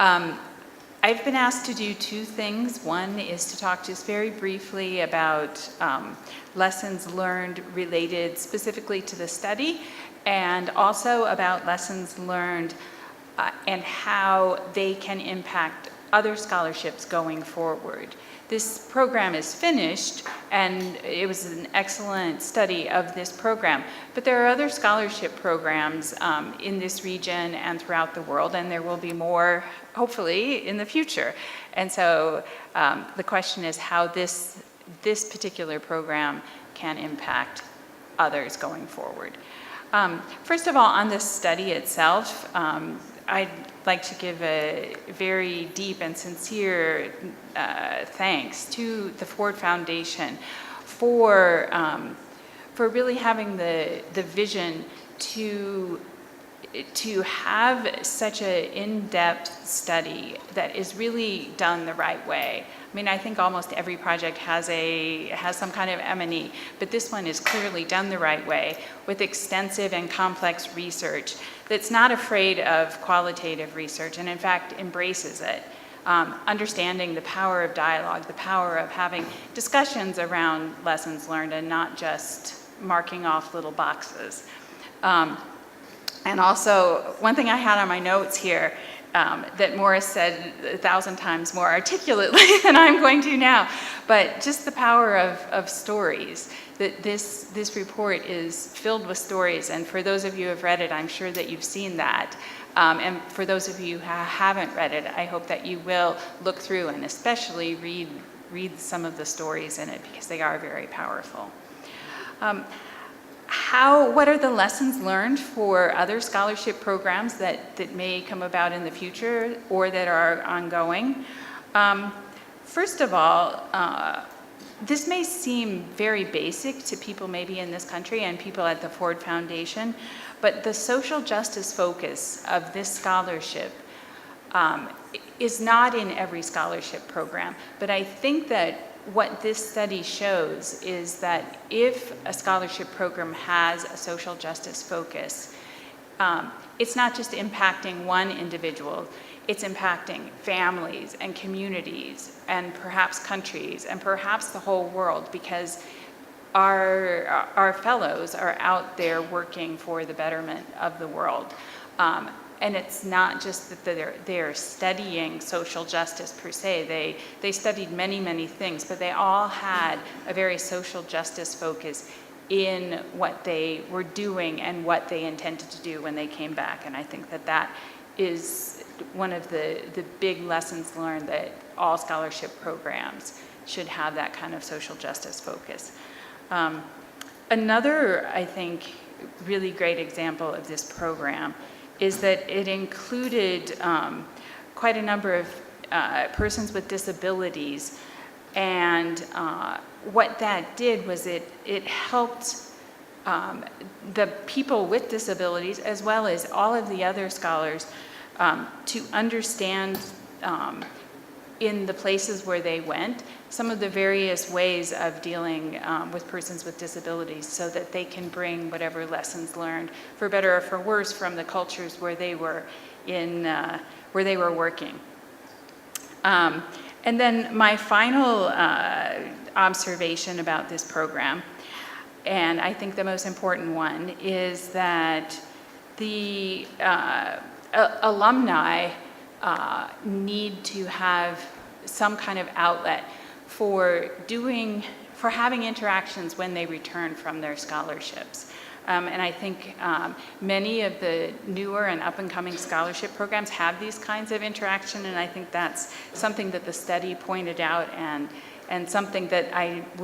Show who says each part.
Speaker 1: I've been asked to do two things. One is to talk just very briefly about lessons learned related specifically to the study, and also about lessons learned and how they can impact other scholarships going forward. This program is finished, and it was an excellent study of this program, but there are other scholarship programs in this region and throughout the world, and there will be more, hopefully, in the future. And so the question is how this particular program can impact others going forward. First of all, on this study itself, I'd like to give a very deep and sincere thanks to the Ford Foundation for really having the vision to have such an in-depth study that is really done the right way. I mean, I think almost every project has some kind of M&E, but this one is clearly done the right way with extensive and complex research that's not afraid of qualitative research and in fact embraces it. Understanding the power of dialogue, the power of having discussions around lessons learned and not just marking off little boxes. And also, one thing I had on my notes here that Morris said 1,000 times more articulately than I'm going to now, but just the power of stories. That this report is filled with stories, and for those of you who have read it, I'm sure that you've seen that. And for those of you who haven't read it, I hope that you will look through and especially read some of the stories in it because they are very powerful. What are the lessons learned for other scholarship programs that may come about in the future or that are ongoing? First of all, this may seem very basic to people maybe in this country and people at the Ford Foundation, but the social justice focus of this scholarship is not in every scholarship program. But I think that what this study shows is that if a scholarship program has a social justice focus, it's not just impacting one individual, it's impacting families and communities and perhaps countries and perhaps the whole world, because our fellows are out there working for the betterment of the world. And it's not just that they're studying social justice per se. They studied many, many things, but they all had a very social justice focus in what they were doing and what they intended to do when they came back. And I think that is one of the big lessons learned, that all scholarship programs should have that kind of social justice focus. Another, I think, really great example of this program is that it included quite a number of persons with disabilities, and what that did was it helped the people with disabilities, as well as all of the other scholars, to understand in the places where they went some of the various ways of dealing with persons with disabilities, so that they can bring whatever lessons learned, for better or for worse, from the cultures where they were working. And then my final observation about this program, and I think the most important one, is that the alumni need to have some kind of outlet for having interactions when they return from their scholarships. And I think many of the newer and up-and-coming scholarship programs have these kinds of interaction, and I think that's something that the study pointed out, and something that I